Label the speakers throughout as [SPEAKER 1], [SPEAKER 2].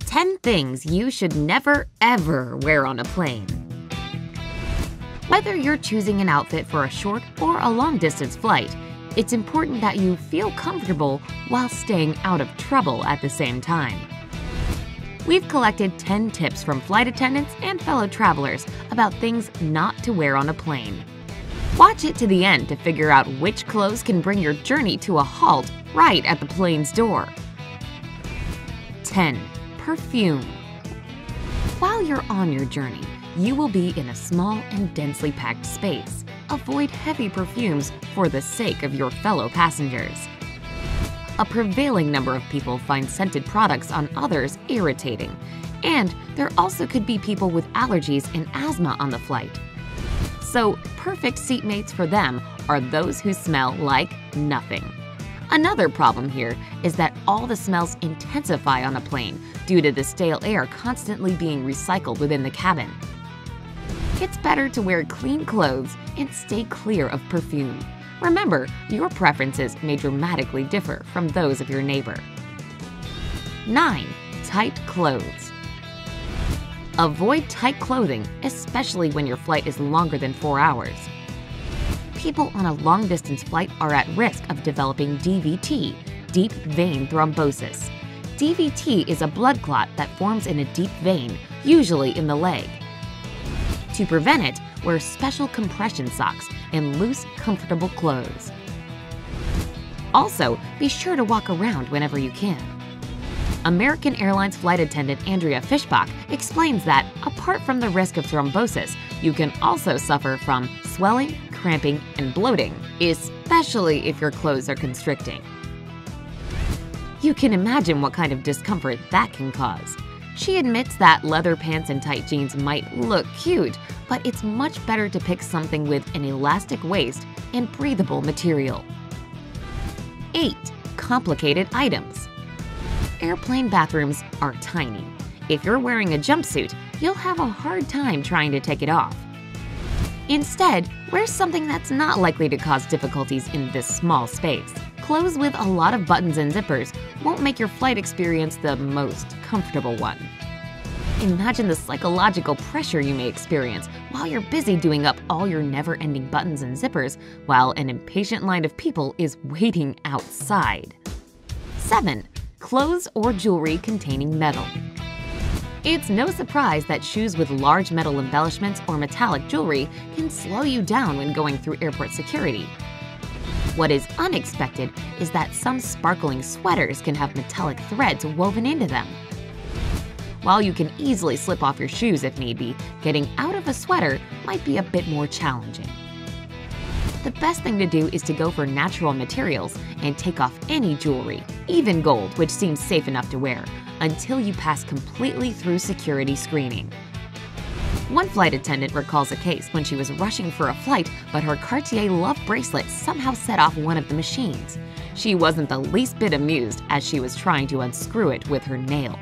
[SPEAKER 1] 10 things you should never ever wear on a plane. Whether you're choosing an outfit for a short or a long-distance flight, it's important that you feel comfortable while staying out of trouble at the same time. We've collected 10 tips from flight attendants and fellow travelers about things not to wear on a plane. Watch it to the end to figure out which clothes can bring your journey to a halt right at the plane's door. 10. Perfume. While you're on your journey, you will be in a small and densely packed space. Avoid heavy perfumes for the sake of your fellow passengers. A prevailing number of people find scented products on others irritating, and there also could be people with allergies and asthma on the flight. So, perfect seatmates for them are those who smell like nothing. Another problem here is that all the smells intensify on a plane due to the stale air constantly being recycled within the cabin. It's better to wear clean clothes and stay clear of perfume. Remember, your preferences may dramatically differ from those of your neighbor. 9. Tight clothes. Avoid tight clothing, especially when your flight is longer than 4 hours. People on a long-distance flight are at risk of developing DVT, deep vein thrombosis. DVT is a blood clot that forms in a deep vein, usually in the leg. To prevent it, wear special compression socks and loose, comfortable clothes. Also, be sure to walk around whenever you can. American Airlines flight attendant ANDREA FISCHBACH explains that, apart from the risk of thrombosis, you can also suffer from swelling, cramping, and bloating, especially if your clothes are constricting. You can imagine what kind of discomfort that can cause. She admits that leather pants and tight jeans might look cute, but it's much better to pick something with an elastic waist and breathable material. 8. Complicated items. Airplane bathrooms are tiny. If you're wearing a jumpsuit, you'll have a hard time trying to take it off. Instead, wear something that's not likely to cause difficulties in this small space. Clothes with a lot of buttons and zippers won't make your flight experience the most comfortable one. Imagine the psychological pressure you may experience while you're busy doing up all your never-ending buttons and zippers while an impatient line of people is waiting outside. 7. Clothes or jewelry containing metal. It's no surprise that shoes with large metal embellishments or metallic jewelry can slow you down when going through airport security. What is unexpected is that some sparkling sweaters can have metallic threads woven into them. While you can easily slip off your shoes if need be, getting out of a sweater might be a bit more challenging. The best thing to do is to go for natural materials and take off any jewelry, even gold, which seems safe enough to wear, until you pass completely through security screening. One flight attendant recalls a case when she was rushing for a flight, but her Cartier love bracelet somehow set off one of the machines. She wasn't the least bit amused as she was trying to unscrew it with her nail.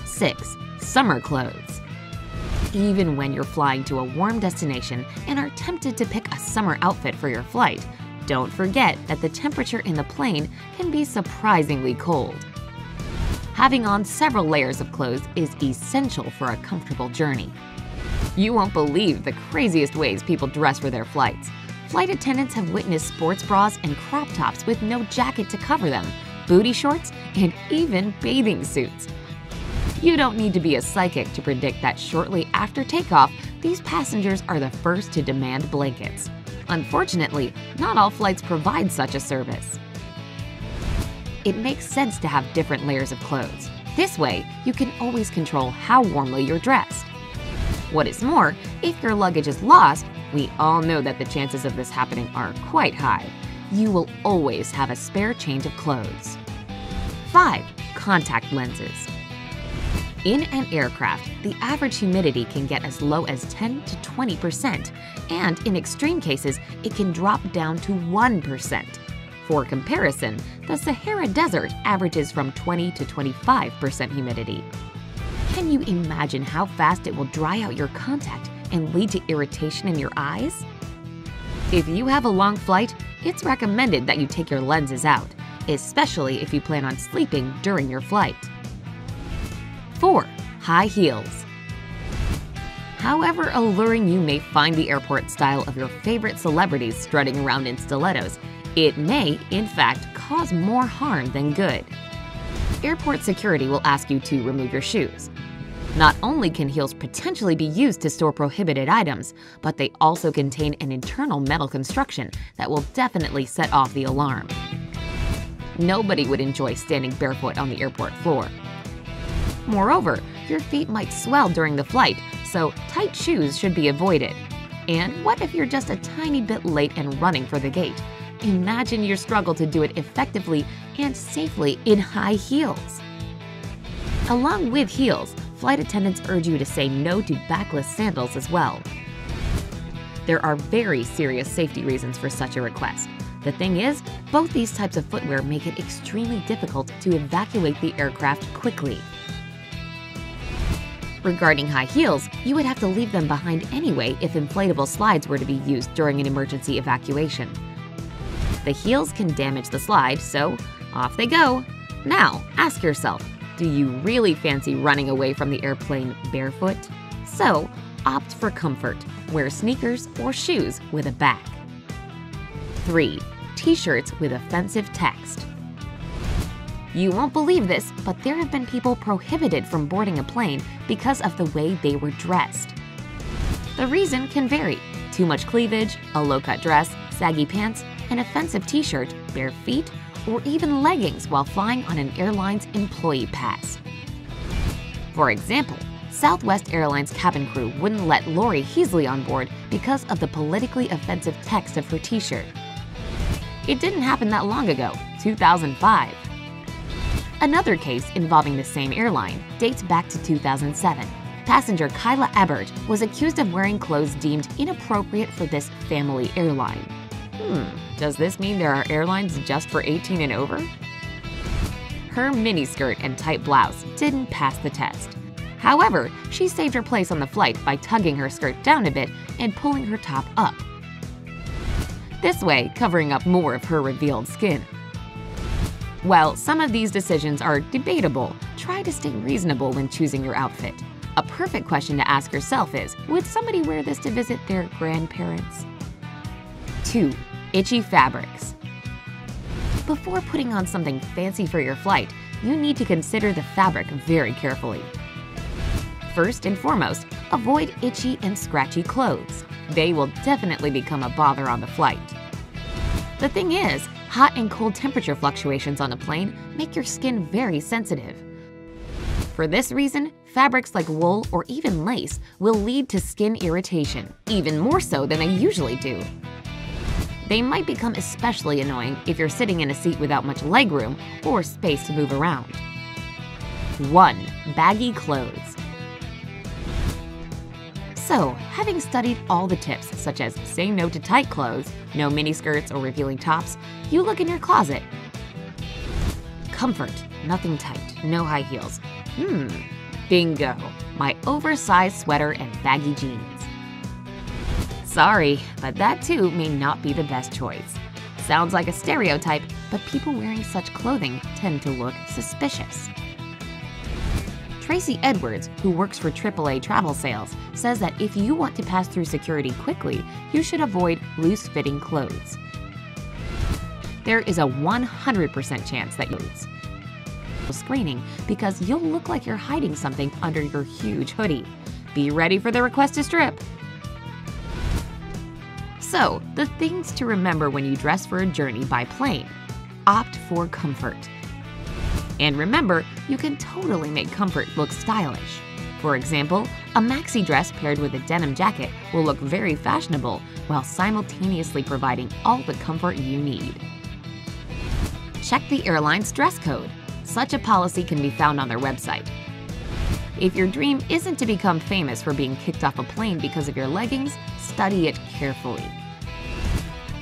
[SPEAKER 1] 6. Summer clothes. Even when you're flying to a warm destination and are tempted to pick a summer outfit for your flight, don't forget that the temperature in the plane can be surprisingly cold. Having on several layers of clothes is essential for a comfortable journey. You won't believe the craziest ways people dress for their flights. Flight attendants have witnessed sports bras and crop tops with no jacket to cover them, booty shorts, and even bathing suits. You don't need to be a psychic to predict that shortly after takeoff, these passengers are the first to demand blankets. Unfortunately, not all flights provide such a service. It makes sense to have different layers of clothes. This way, you can always control how warmly you're dressed. What is more, if your luggage is lost, we all know that the chances of this happening are quite high. You will always have a spare change of clothes. 5. Contact lenses. In an aircraft, the average humidity can get as low as 10 to 20%, and in extreme cases, it can drop down to 1%. For comparison, the Sahara Desert averages from 20 to 25% humidity. Can you imagine how fast it will dry out your contact and lead to irritation in your eyes? If you have a long flight, it's recommended that you take your lenses out, especially if you plan on sleeping during your flight. 4. High heels. However alluring you may find the airport style of your favorite celebrities strutting around in stilettos, it may, in fact, cause more harm than good. Airport security will ask you to remove your shoes. Not only can heels potentially be used to store prohibited items, but they also contain an internal metal construction that will definitely set off the alarm. Nobody would enjoy standing barefoot on the airport floor. Moreover, your feet might swell during the flight, so tight shoes should be avoided. And what if you're just a tiny bit late and running for the gate? Imagine your struggle to do it effectively and safely in high heels. Along with heels, flight attendants urge you to say no to backless sandals as well. There are very serious safety reasons for such a request. The thing is, both these types of footwear make it extremely difficult to evacuate the aircraft quickly. Regarding high heels, you would have to leave them behind anyway if inflatable slides were to be used during an emergency evacuation. The heels can damage the slide, so off they go. Now, ask yourself, do you really fancy running away from the airplane barefoot? So, opt for comfort. Wear sneakers or shoes with a back. 3. T-shirts with offensive text. You won't believe this, but there have been people prohibited from boarding a plane because of the way they were dressed. The reason can vary: too much cleavage, a low-cut dress, saggy pants, an offensive t-shirt, bare feet, or even leggings while flying on an airline's employee pass. For example, Southwest Airlines cabin crew wouldn't let Lori Heasley on board because of the politically offensive text of her t-shirt. It didn't happen that long ago, 2005. Another case involving the same airline dates back to 2007. Passenger Kyla Ebert was accused of wearing clothes deemed inappropriate for this family airline. Does this mean there are airlines just for 18 and over? Her miniskirt and tight blouse didn't pass the test. However, she saved her place on the flight by tugging her skirt down a bit and pulling her top up. This way, covering up more of her revealed skin. While some of these decisions are debatable, try to stay reasonable when choosing your outfit. A perfect question to ask yourself is, would somebody wear this to visit their grandparents? 2. Itchy fabrics. Before putting on something fancy for your flight, you need to consider the fabric very carefully. First and foremost, avoid itchy and scratchy clothes. They will definitely become a bother on the flight. The thing is, hot and cold temperature fluctuations on a plane make your skin very sensitive. For this reason, fabrics like wool or even lace will lead to skin irritation, even more so than they usually do. They might become especially annoying if you're sitting in a seat without much legroom or space to move around. 1. Baggy clothes. So, having studied all the tips such as saying no to tight clothes, no miniskirts or revealing tops, you look in your closet. Comfort, nothing tight, no high heels. Bingo! My oversized sweater and baggy jeans. Sorry, but that too may not be the best choice. Sounds like a stereotype, but people wearing such clothing tend to look suspicious. Tracy Edwards, who works for AAA Travel Sales, says that if you want to pass through security quickly, you should avoid loose-fitting clothes. There is a 100% chance that you'll lose screening because you'll look like you're hiding something under your huge hoodie. Be ready for the request to strip. So, the things to remember when you dress for a journey by plane. Opt for comfort. And remember, you can totally make comfort look stylish. For example, a maxi dress paired with a denim jacket will look very fashionable while simultaneously providing all the comfort you need. Check the airline's dress code. Such a policy can be found on their website. If your dream isn't to become famous for being kicked off a plane because of your leggings, study it carefully.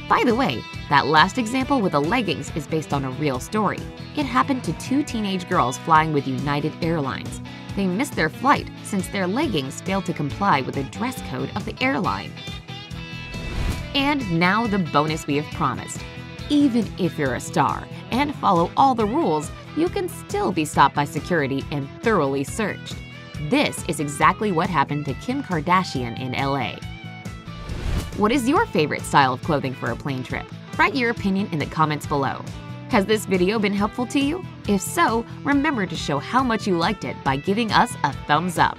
[SPEAKER 1] By the way, that last example with the leggings is based on a real story. It happened to 2 teenage girls flying with United Airlines. They missed their flight since their leggings failed to comply with the dress code of the airline. And now the bonus we have promised. Even if you're a star, and follow all the rules, you can still be stopped by security and thoroughly searched. This is exactly what happened to Kim Kardashian in LA. What is your favorite style of clothing for a plane trip? Write your opinion in the comments below. Has this video been helpful to you? If so, remember to show how much you liked it by giving us a thumbs up.